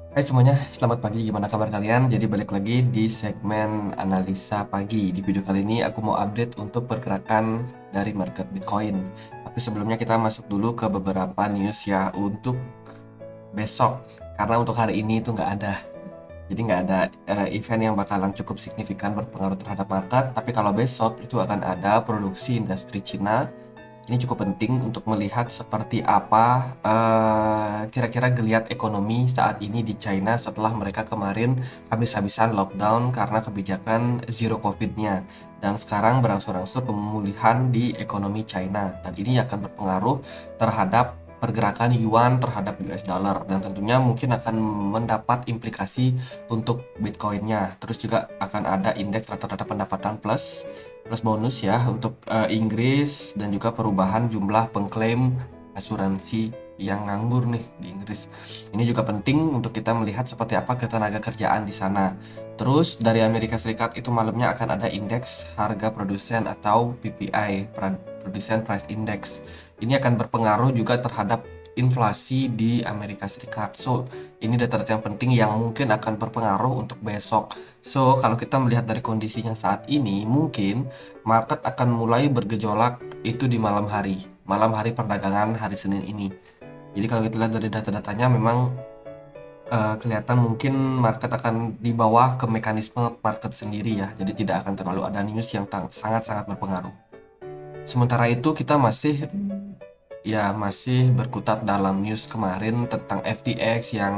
Hai semuanya, selamat pagi. Gimana kabar kalian? Jadi balik lagi di segmen analisa pagi. Di video kali ini aku mau update untuk pergerakan dari market Bitcoin. Tapi sebelumnya kita masuk dulu ke beberapa news ya untuk besok. Karena untuk hari ini itu nggak ada. Jadi nggak ada event yang bakalan cukup signifikan berpengaruh terhadap market. Tapi kalau besok itu akan ada produksi industri Cina. Ini cukup penting untuk melihat seperti apa kira-kira geliat ekonomi saat ini di China setelah mereka kemarin habis-habisan lockdown karena kebijakan zero COVID-nya. Dan sekarang berangsur-angsur pemulihan di ekonomi China. Dan ini akan berpengaruh terhadap pergerakan yuan terhadap US dollar. Dan tentunya mungkin akan mendapat implikasi untuk Bitcoin-nya. Terus juga akan ada indeks rata-rata pendapatan plus bonus ya untuk Inggris dan juga perubahan jumlah pengklaim asuransi yang nganggur nih di Inggris. Ini juga penting untuk kita melihat seperti apa ketenaga kerjaan di sana. Terus dari Amerika Serikat itu malamnya akan ada indeks harga produsen atau PPI, Producer Price Index. Ini akan berpengaruh juga terhadap inflasi di Amerika Serikat. So, ini data-data yang penting yang mungkin akan berpengaruh untuk besok. So, kalau kita melihat dari kondisinya saat ini, mungkin market akan mulai bergejolak itu di malam hari perdagangan hari Senin ini. Jadi kalau kita lihat dari data-datanya memang kelihatan mungkin market akan dibawa ke mekanisme market sendiri ya. Jadi tidak akan terlalu ada news yang sangat-sangat berpengaruh. Sementara itu kita masih berkutat dalam news kemarin tentang FTX yang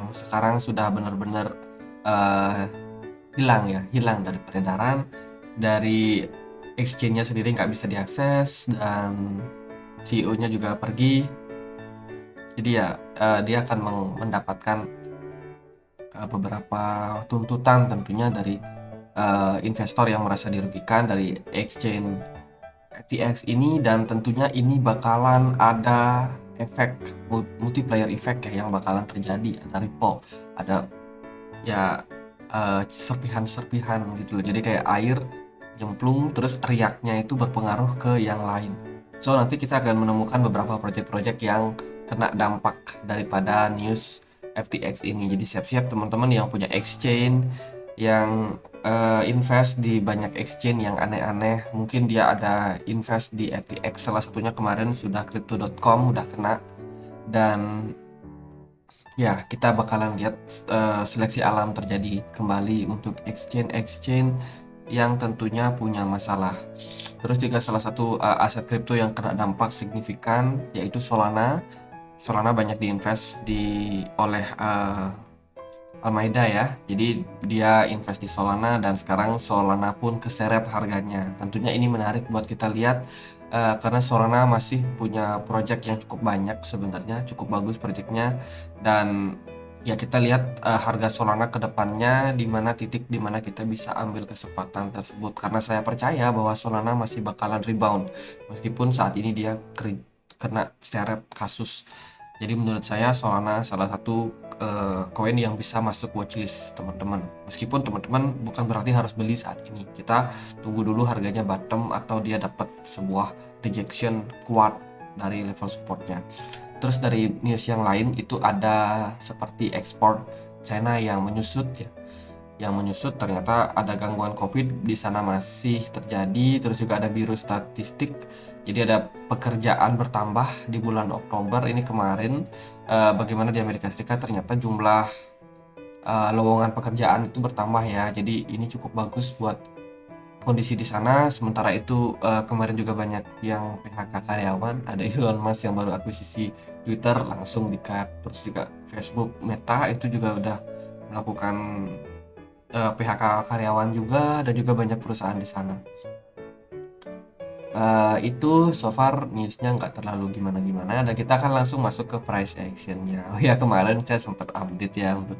sekarang sudah benar-benar uh, hilang dari peredaran, dari exchange-nya sendiri nggak bisa diakses, dan CEO-nya juga pergi. Jadi ya dia akan mendapatkan beberapa tuntutan tentunya dari investor yang merasa dirugikan dari exchange FTX ini, dan tentunya ini bakalan ada efek multiplier effect ya yang bakalan terjadi. Ada ripple, ada ya serpihan-serpihan gitu loh. Jadi kayak air nyemplung terus riaknya itu berpengaruh ke yang lain. So nanti kita akan menemukan beberapa project-project yang kena dampak daripada news FTX ini. Jadi siap-siap teman-teman yang punya exchange, yang invest di banyak exchange yang aneh-aneh. Mungkin dia ada invest di FTX, salah satunya kemarin sudah crypto.com udah kena. Dan ya, kita bakalan lihat seleksi alam terjadi kembali untuk exchange-exchange yang tentunya punya masalah. Terus juga salah satu aset kripto yang kena dampak signifikan yaitu Solana. Solana banyak diinvest oleh Almeida ya. Jadi dia invest di Solana dan sekarang Solana pun keseret harganya. Tentunya ini menarik buat kita lihat karena Solana masih punya project yang cukup banyak sebenarnya, cukup bagus projectnya, dan ya kita lihat harga Solana ke depannya di mana titik di mana kita bisa ambil kesempatan tersebut, karena saya percaya bahwa Solana masih bakalan rebound meskipun saat ini dia kena seret kasus. Jadi menurut saya Solana salah satu koin yang bisa masuk watchlist teman-teman. Meskipun teman-teman bukan berarti harus beli saat ini. Kita tunggu dulu harganya bottom atau dia dapat sebuah rejection kuat dari level supportnya. Terus dari news yang lain itu ada seperti ekspor China yang menyusut ya. Yang menyusut ternyata ada gangguan COVID di sana masih terjadi. Terus juga ada biru statistik. Jadi ada pekerjaan bertambah di bulan Oktober ini kemarin. Bagaimana di Amerika Serikat ternyata jumlah lowongan pekerjaan itu bertambah ya. Jadi ini cukup bagus buat kondisi di sana. Sementara itu kemarin juga banyak yang PHK karyawan. Ada Elon Musk yang baru akuisisi Twitter langsung di-cut. Terus juga Facebook, Meta itu juga udah melakukan PHK karyawan juga, dan juga banyak perusahaan di sana. Itu so far newsnya nggak terlalu gimana-gimana, dan kita akan langsung masuk ke price actionnya. Oh ya, kemarin saya sempat update ya untuk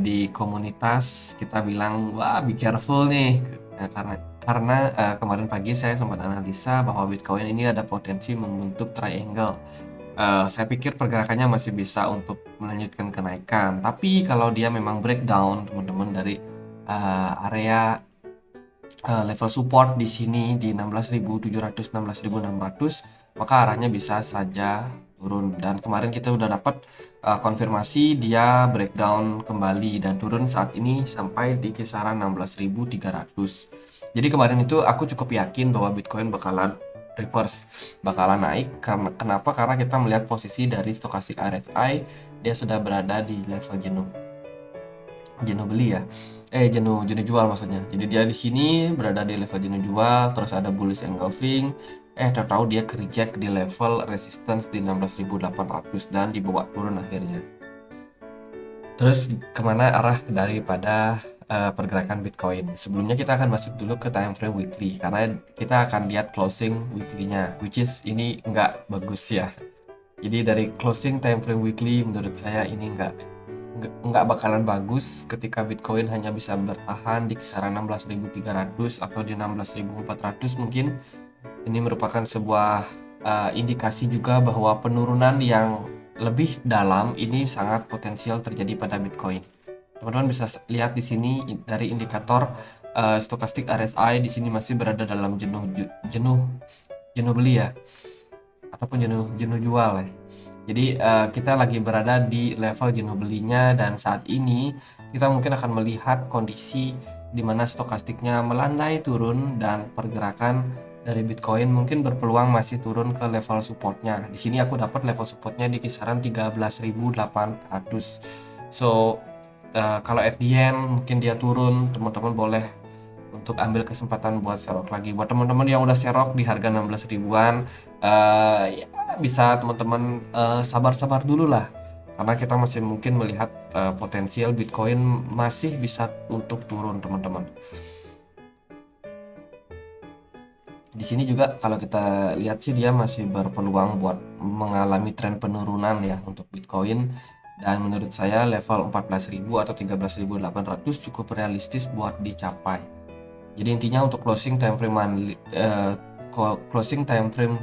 di komunitas kita bilang wah be careful nih. Karena kemarin pagi saya sempat analisa bahwa Bitcoin ini ada potensi membentuk triangle. Saya pikir pergerakannya masih bisa untuk melanjutkan kenaikan, tapi kalau dia memang breakdown teman-teman dari area level support di sini di 16.700 16.600, maka arahnya bisa saja turun. Dan kemarin kita udah dapat konfirmasi dia breakdown kembali dan turun saat ini sampai di kisaran 16.300. Jadi kemarin itu aku cukup yakin bahwa Bitcoin bakalan reverse, bakalan naik. Kenapa? Karena kita melihat posisi dari stokastik RSI, dia sudah berada di level jenuh beli ya, jenuh jual maksudnya. Jadi dia di sini berada di level jenuh jual, terus ada bullish engulfing, tahu dia reject di level resistance di 16.800 dan dibawa turun akhirnya. Terus kemana arah daripada pergerakan Bitcoin? Sebelumnya kita akan masuk dulu ke time frame weekly, karena kita akan lihat closing weekly-nya, which is ini nggak bagus ya. Jadi dari closing time frame weekly menurut saya ini nggak bakalan bagus ketika Bitcoin hanya bisa bertahan di kisaran 16.300 atau di 16.400 mungkin. Ini merupakan sebuah indikasi juga bahwa penurunan yang lebih dalam ini sangat potensial terjadi pada Bitcoin. Teman-teman bisa lihat di sini dari indikator stokastik RSI di sini masih berada dalam jenuh beli ya, ataupun jenuh jual ya. Jadi kita lagi berada di level jenuh belinya, dan saat ini kita mungkin akan melihat kondisi di mana stokastiknya melandai turun dan pergerakan dari Bitcoin mungkin berpeluang masih turun ke level supportnya. Di sini aku dapat level supportnya di kisaran 13.800. So kalau at the end mungkin dia turun, teman-teman boleh untuk ambil kesempatan buat serok lagi. Buat teman-teman yang udah serok di harga 16 ribuan, ya bisa teman-teman sabar-sabar dulu lah, karena kita masih mungkin melihat potensial Bitcoin masih bisa untuk turun teman-teman. Di sini juga kalau kita lihat sih dia masih berpeluang buat mengalami tren penurunan ya untuk Bitcoin, dan menurut saya level 14.000 atau 13.800 cukup realistis buat dicapai. Jadi intinya untuk closing time frame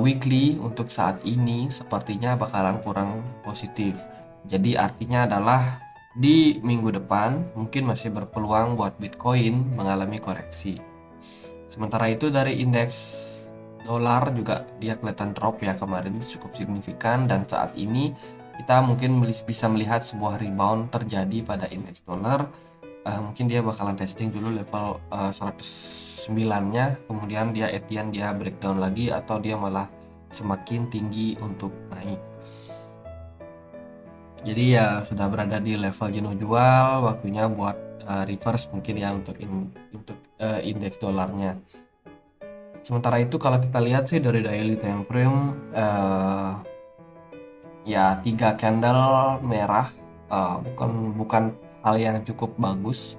weekly untuk saat ini sepertinya bakalan kurang positif. Jadi artinya adalah di minggu depan mungkin masih berpeluang buat Bitcoin mengalami koreksi. Sementara itu dari indeks dolar juga dia kelihatan drop ya kemarin cukup signifikan, dan saat ini kita mungkin bisa melihat sebuah rebound terjadi pada indeks dolar. Mungkin dia bakalan testing dulu level 109-nya, kemudian dia breakdown lagi atau dia malah semakin tinggi untuk naik. Jadi ya sudah berada di level jenuh jual, waktunya buat reverse mungkin ya untuk indeks dolarnya. Sementara itu kalau kita lihat sih dari daily time frame, ya 3 candle merah bukan hal yang cukup bagus,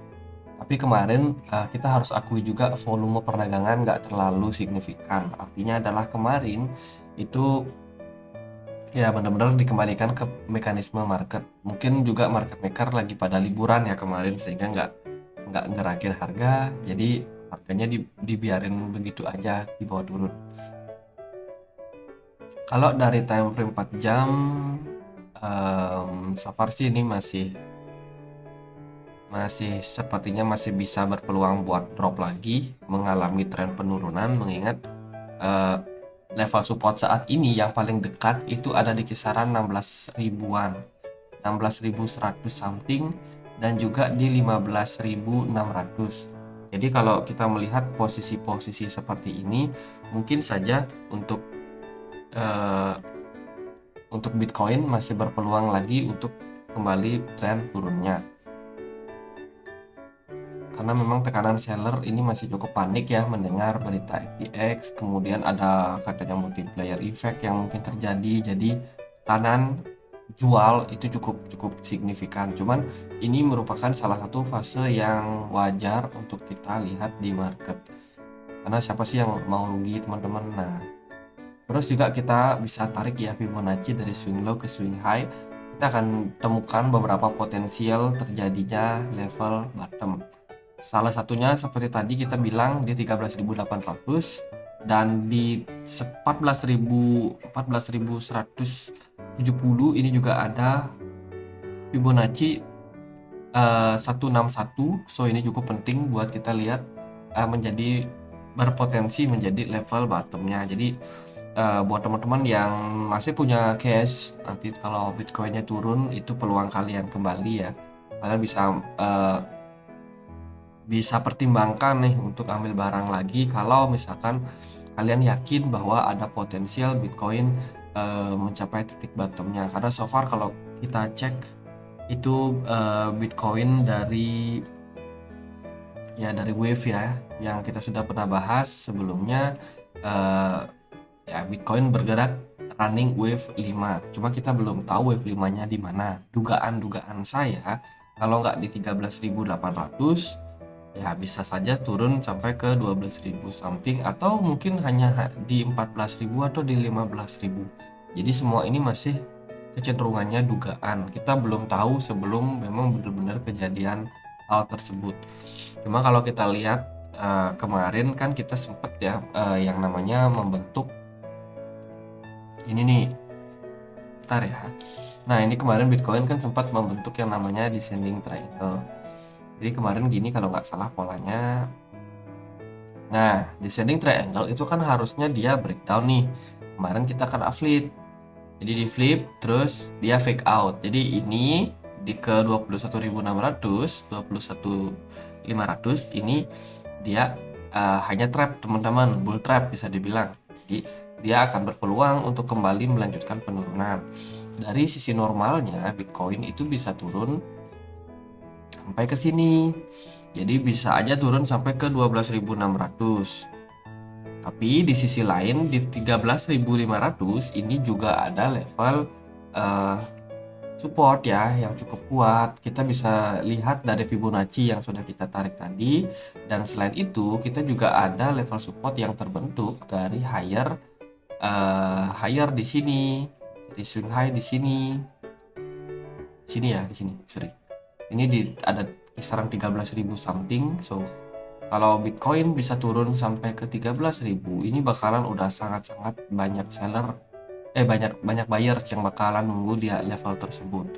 tapi kemarin kita harus akui juga volume perdagangan nggak terlalu signifikan. Artinya adalah kemarin itu ya benar-benar dikembalikan ke mekanisme market. Mungkin juga market maker lagi pada liburan ya kemarin, sehingga nggak ngerakin harga, jadi harganya dibiarin begitu aja dibawa turun. Kalau dari time frame 4 jam so far sih ini masih sepertinya masih bisa berpeluang buat drop lagi, mengalami tren penurunan, mengingat level support saat ini yang paling dekat itu ada di kisaran 16 ribuan, 16.100 something, dan juga di 15.600. Jadi kalau kita melihat posisi-posisi seperti ini, mungkin saja untuk Bitcoin masih berpeluang lagi untuk kembali tren turunnya, karena memang tekanan seller ini masih cukup panik ya mendengar berita FTX, kemudian ada katanya multiplier effect yang mungkin terjadi, jadi tekanan jual itu cukup signifikan. Cuman ini merupakan salah satu fase yang wajar untuk kita lihat di market, karena siapa sih yang mau rugi teman-teman. Nah, terus juga kita bisa tarik ya Fibonacci dari swing low ke swing high, kita akan temukan beberapa potensial terjadinya level bottom. Salah satunya seperti tadi kita bilang di 13.800 dan di 14.170 ini juga ada Fibonacci 161. So ini cukup penting buat kita lihat berpotensi menjadi level bottomnya. Jadi buat teman-teman yang masih punya cash, nanti kalau Bitcoinnya turun itu peluang kalian kembali ya. Kalian bisa pertimbangkan nih untuk ambil barang lagi kalau misalkan kalian yakin bahwa ada potensial Bitcoin mencapai titik bottomnya. Karena so far kalau kita cek itu Bitcoin dari wave ya yang kita sudah pernah bahas sebelumnya, ya Bitcoin bergerak running wave 5. Cuma kita belum tahu wave 5-nya di mana. Dugaan saya kalau nggak di 13.800 ya bisa saja turun sampai ke 12.000 something, atau mungkin hanya di 14.000 atau di 15.000. Jadi semua ini masih kecenderungannya dugaan. Kita belum tahu sebelum memang benar-benar kejadian hal tersebut. Cuma kalau kita lihat kemarin kan kita sempet ya yang namanya membentuk ini nih. Bentar ya. Nah, ini kemarin Bitcoin kan sempat membentuk yang namanya descending triangle. Jadi kemarin gini kalau nggak salah polanya. Nah, descending triangle itu kan harusnya dia breakdown nih. Kemarin kita kan flip. Jadi di flip terus dia fake out. Jadi ini di ke 21.600, 21.500 ini dia hanya trap teman-teman, bull trap bisa dibilang. Jadi dia akan berpeluang untuk kembali melanjutkan penurunan. Dari sisi normalnya Bitcoin itu bisa turun sampai ke sini. Jadi bisa aja turun sampai ke 12.600. Tapi di sisi lain di 13.500 ini juga ada level support ya yang cukup kuat. Kita bisa lihat dari Fibonacci yang sudah kita tarik tadi, dan selain itu kita juga ada level support yang terbentuk dari higher di sini, di swing high di sini ya, di sini sorry, ini ada kisaran 13.000 something. So kalau Bitcoin bisa turun sampai ke 13.000, ini bakalan udah sangat-sangat banyak banyak buyers yang bakalan nunggu di level tersebut.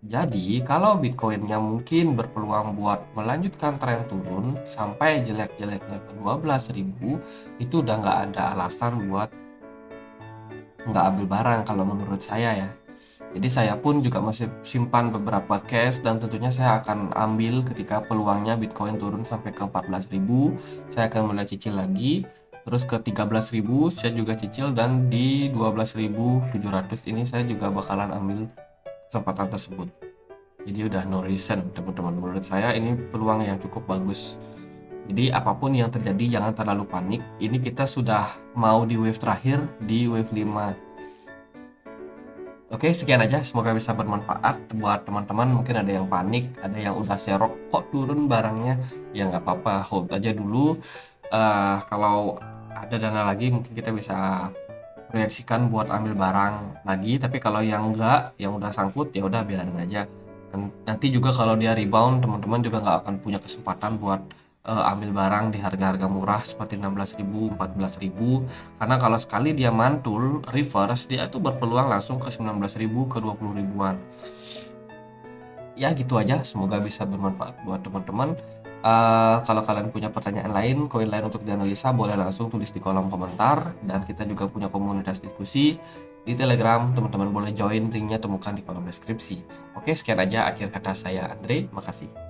Jadi kalau Bitcoinnya mungkin berpeluang buat melanjutkan tren turun sampai jelek-jeleknya ke 12.000, itu udah nggak ada alasan buat nggak ambil barang kalau menurut saya ya. Jadi saya pun juga masih simpan beberapa cash, dan tentunya saya akan ambil ketika peluangnya Bitcoin turun sampai ke 14.000. Saya akan mulai cicil lagi, terus ke 13.000 saya juga cicil, dan di 12.700 ini saya juga bakalan ambil kesempatan tersebut. Jadi udah no reason teman-teman, menurut saya ini peluang yang cukup bagus. Jadi apapun yang terjadi jangan terlalu panik. Ini kita sudah mau di wave terakhir, di wave 5. Oke, sekian aja. Semoga bisa bermanfaat buat teman-teman. Mungkin ada yang panik, ada yang udah serok, kok turun barangnya. Ya nggak apa-apa, hold aja dulu. Kalau ada dana lagi, mungkin kita bisa proyeksikan buat ambil barang lagi. Tapi kalau yang enggak, yang udah sangkut, ya udah biarin aja. Nanti juga kalau dia rebound, teman-teman juga nggak akan punya kesempatan buat ambil barang di harga-harga murah seperti 16.000, 14.000, karena kalau sekali dia mantul reverse, dia tuh berpeluang langsung ke 19.000, ke 20 ribuan. Ya gitu aja, semoga bisa bermanfaat buat teman-teman. Kalau kalian punya pertanyaan lain, koin lain untuk dianalisa, boleh langsung tulis di kolom komentar, dan kita juga punya komunitas diskusi di Telegram. Teman-teman boleh join, linknya temukan di kolom deskripsi. Oke, sekian aja akhir kata saya, Andre, makasih.